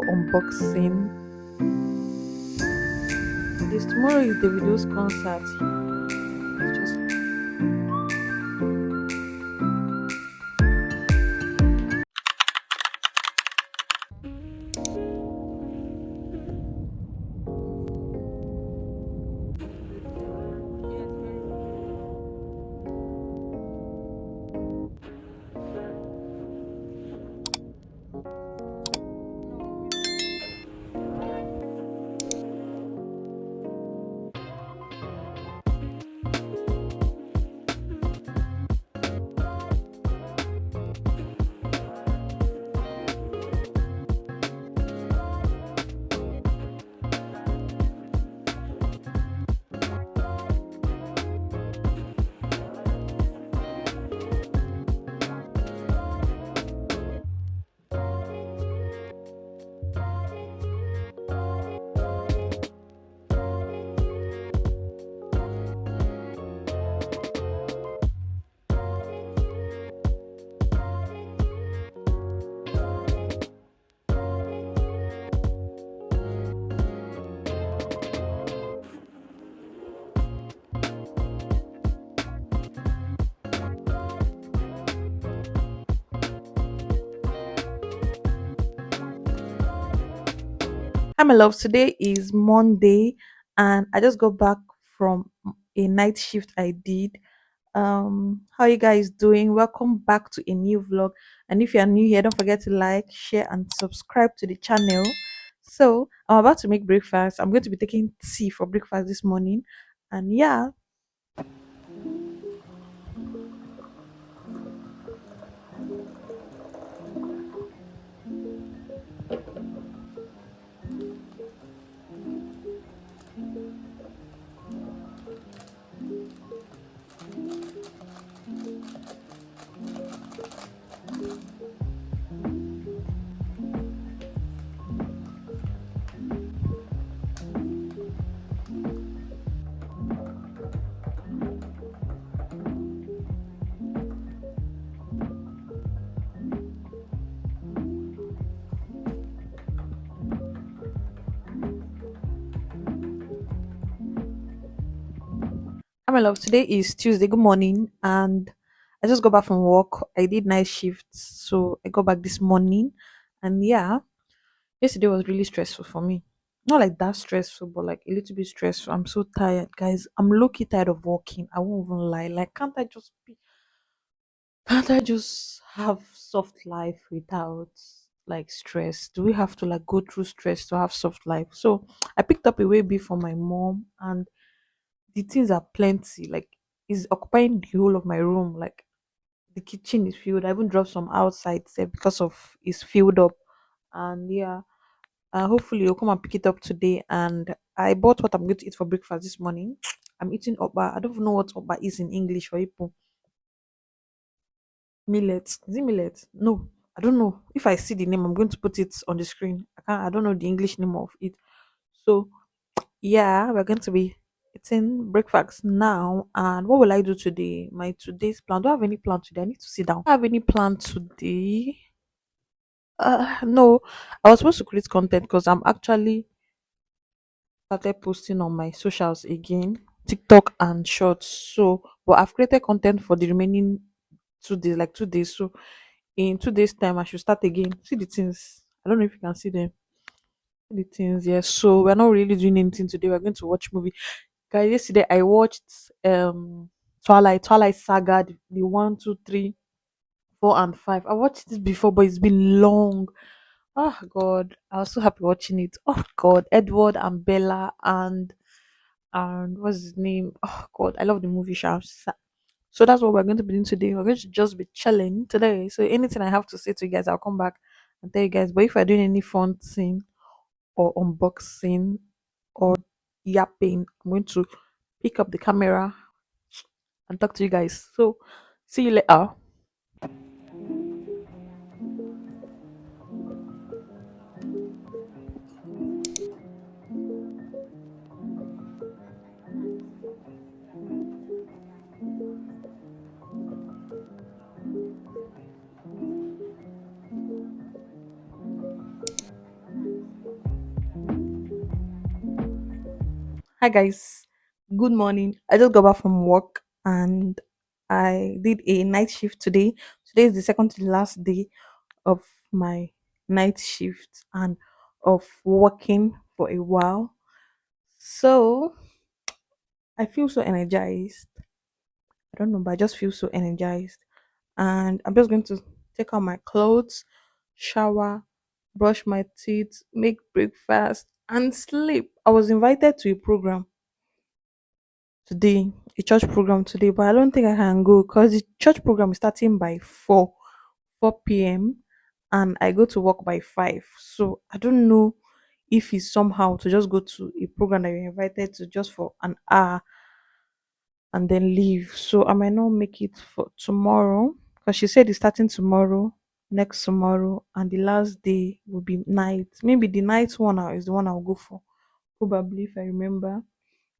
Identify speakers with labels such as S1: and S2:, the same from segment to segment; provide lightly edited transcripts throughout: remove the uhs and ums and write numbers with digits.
S1: unboxing. This tomorrow is the video's concert. It's just Hi, my love. Today is Monday, and I just got back from a night shift I did. How you guys doing? Welcome back to a new vlog. And if you are new here, don't forget to like, share, and subscribe to the channel. So I'm about to make breakfast. I'm going to be taking tea for breakfast this morning, and yeah, hi, my love. Today is Tuesday. Good morning, and I just got back from work. I did night shifts, so I got back this morning, and yeah. Yesterday was really stressful for me. Not like that stressful, but like a little bit stressful. I'm so tired, guys. I'm low-key tired of working. I won't even lie. Like, can't I just have soft life without like stress? Do we have to like go through stress to have soft life? So I picked up a way bee for my mom, and the things are plenty. Like, it's occupying the whole of my room. Like, the kitchen is filled. I even dropped some outside sef because of it's filled up. And yeah, hopefully you'll come and pick it up today. And I bought what I'm going to eat for breakfast this morning. I'm eating oba. I don't even know what oba is in English for people. Millet. Is it millet? No, I don't know. If I see the name, I'm going to put it on the screen. I don't know the English name of it. So yeah, we're going to be eating breakfast now. And what will I do today? My today's plan. Do I have any plan today? I need to sit down. Do I have any plan today? No. I was supposed to create content because I'm actually started posting on my socials again, TikTok and shorts. So, but I've created content for the remaining 2 days, like 2 days. So, in 2 days' time, I should start again. See the things. I don't know if you can see them. See the things, yes. So we're not really doing anything today. We're going to watch movie. Guys, yesterday I watched Twilight Saga, the 1, 2, 3, 4, and 5. I watched this before, but it's been long. Oh God, I was so happy watching it. Oh God, Edward and Bella and what's his name? Oh God, I love the movie Shams. So that's what we're going to be doing today. We're going to just be chilling today. So anything I have to say to you guys, I'll come back and tell you guys. But if we're doing any fun thing or unboxing or yapping, I'm going to pick up the camera and talk to you guys. So see you later. Hi guys, good morning. I just got back from work and I did a night shift today. Today is the second to the last day of my night shift and of working for a while. So I feel so energized. I don't know, but I just feel so energized. And I'm just going to take out my clothes, shower, brush my teeth, make breakfast, and sleep. I was invited to a program today, a church program today, but I don't think I can go because the church program is starting by 4 p.m. and I go to work by 5. So I don't know if it's somehow to just go to a program that you're invited to just for an hour and then leave. So I might not make it for tomorrow because she said it's starting tomorrow, next tomorrow, and the last day will be night. Maybe the night one is the one I'll go for, probably if I remember.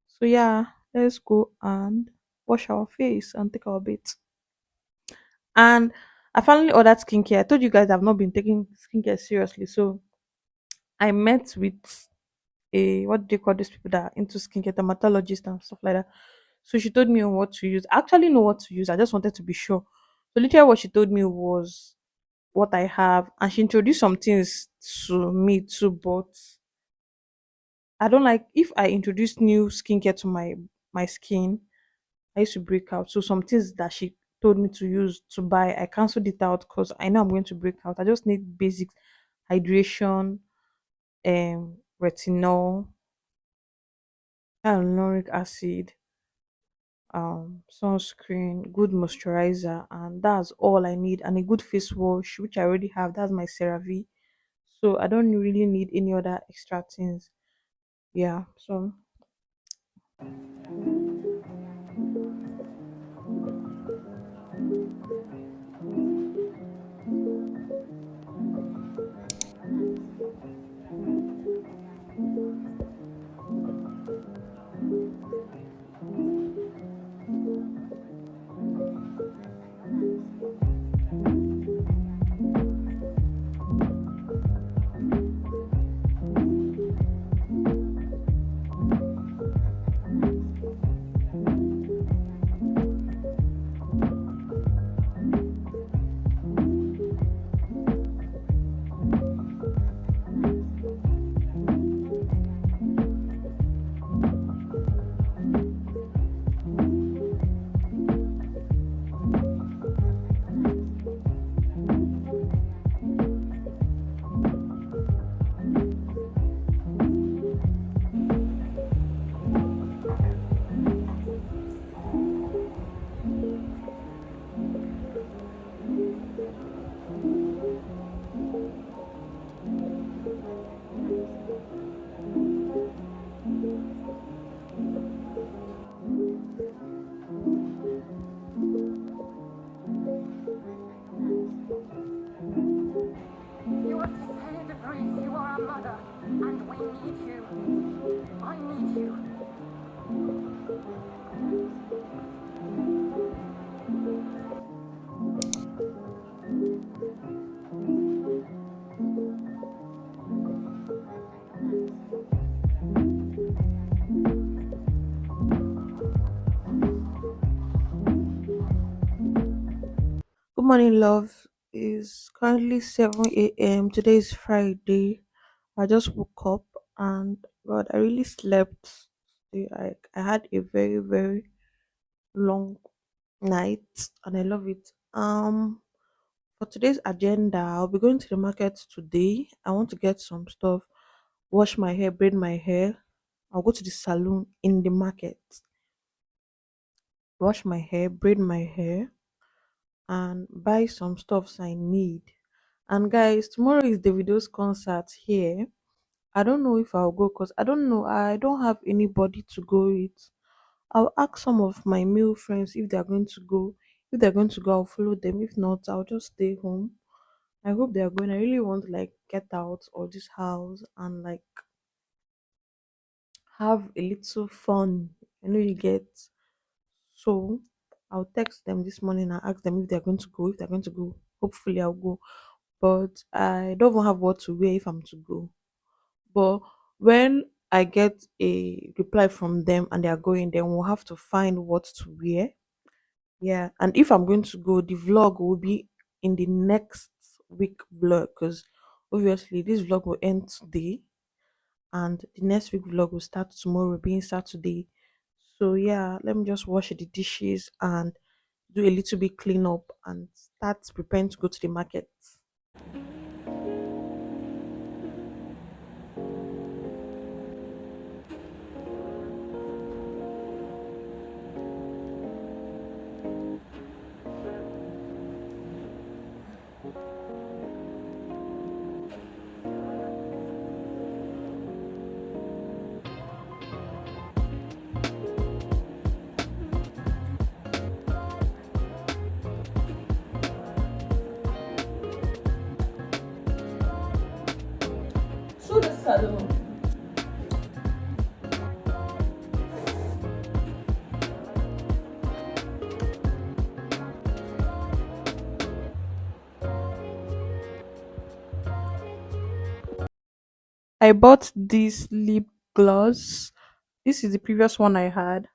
S1: So yeah, let's go and wash our face and take our bath. And I finally ordered skincare. I told you guys I've not been taking skincare seriously. So I met with a what do they call these people that are into skincare, dermatologist and stuff like that. So she told me on what to use. I actually know what to use. I just wanted to be sure. So literally what she told me was what I have. And she introduced some things to me too, but I don't like if I introduce new skincare to my skin, I used to break out. So some things that she told me to use to buy, I cancelled it out because I know I'm going to break out. I just need basic hydration, retinol, hyaluronic acid, sunscreen, good moisturizer, and that's all I need. And a good face wash, which I already have. That's my CeraVe. So I don't really need any other extra things. Yeah. So
S2: You are saved, you are a mother, and we need you. I need you.
S1: good morning, love. It's currently 7 a.m. Today is Friday. I just woke up and God, I really slept. I had a very, very long night and I love it. For today's agenda, I'll be going to the market today. I want to get some stuff, wash my hair, braid my hair. I'll go to the salon in the market, wash my hair, braid my hair, and buy some stuffs I need. And guys, tomorrow is Davido's concert here. I don't know if I'll go because I don't know. I don't have anybody to go with. I'll ask some of my male friends if they're going to go. If they're going to go, I'll follow them. If not, I'll just stay home. I hope they're going. I really want to like get out of this house and like have a little fun. I know you get. So I'll text them this morning and ask them if they're going to go. If they're going to go, hopefully I'll go. But I don't even have what to wear if I'm to go. But when I get a reply from them and they are going, then we'll have to find what to wear. Yeah, and if I'm going to go, the vlog will be in the next week vlog because obviously this vlog will end today and the next week vlog will start tomorrow, being Saturday. So yeah, let me just wash the dishes and do a little bit clean up and start preparing to go to the market. So the salon. I bought this lip gloss. This is the previous one I had,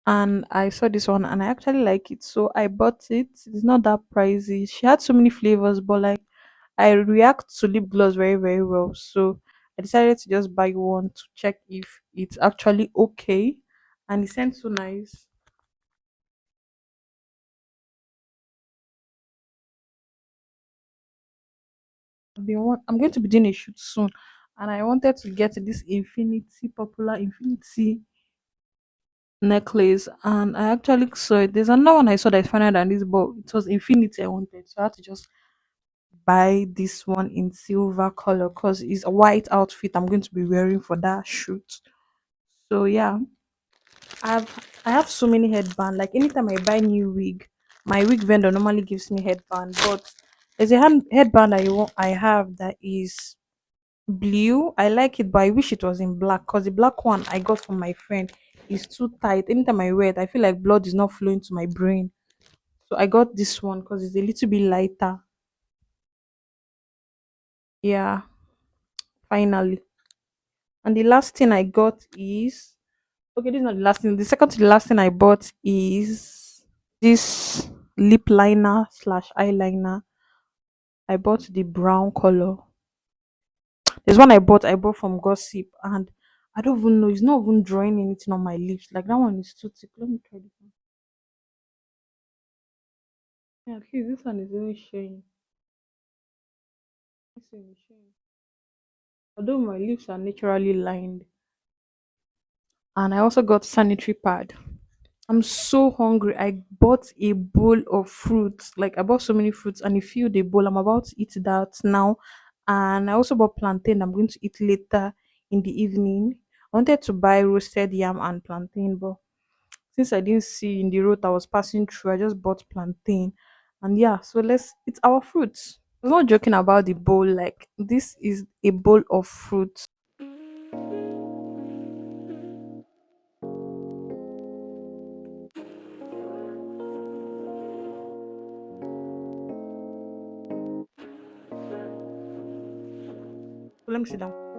S1: and I saw this one and I actually like it, so I bought it. It's not that pricey. She had so many flavors, but like I react to lip gloss very, very well. So I decided to just buy one to check if it's actually okay. And it sounds so nice. I'm going to be doing a shoot soon. And I wanted to get this popular infinity necklace. And I actually saw it. There's another one I saw that is finer than this, but it was infinity I wanted. So I had to just buy this one in silver color because it's a white outfit I'm going to be wearing for that shoot. So yeah, I have so many headband. Like anytime I buy new wig, my wig vendor normally gives me headband. But there's a headband I have that is blue. I like it, but I wish it was in black because the black one I got from my friend is too tight. Anytime I wear it, I feel like blood is not flowing to my brain. So I got this one because it's a little bit lighter. Yeah, finally. And the last thing I got is okay, this is not the last thing. The second to the last thing I bought is this lip liner slash eyeliner. I bought the brown color. There's one I bought from Gossip, and I don't even know, it's not even drawing anything on my lips. Like that one is too thick. Let me try this one. Yeah, at least this one is even showing. This one is showing. Although my lips are naturally lined. And I also got sanitary pad. I'm so hungry. I bought a bowl of fruits. Like I bought so many fruits and I filled the bowl. I'm about to eat that now. And I also bought plantain. I'm going to eat later in the evening. I wanted to buy roasted yam and plantain, but since I didn't see in the road I was passing through, I just bought plantain. And yeah, so let's eat our fruits. I'm not joking about the bowl. Like this is a bowl of fruits. So let me sit down.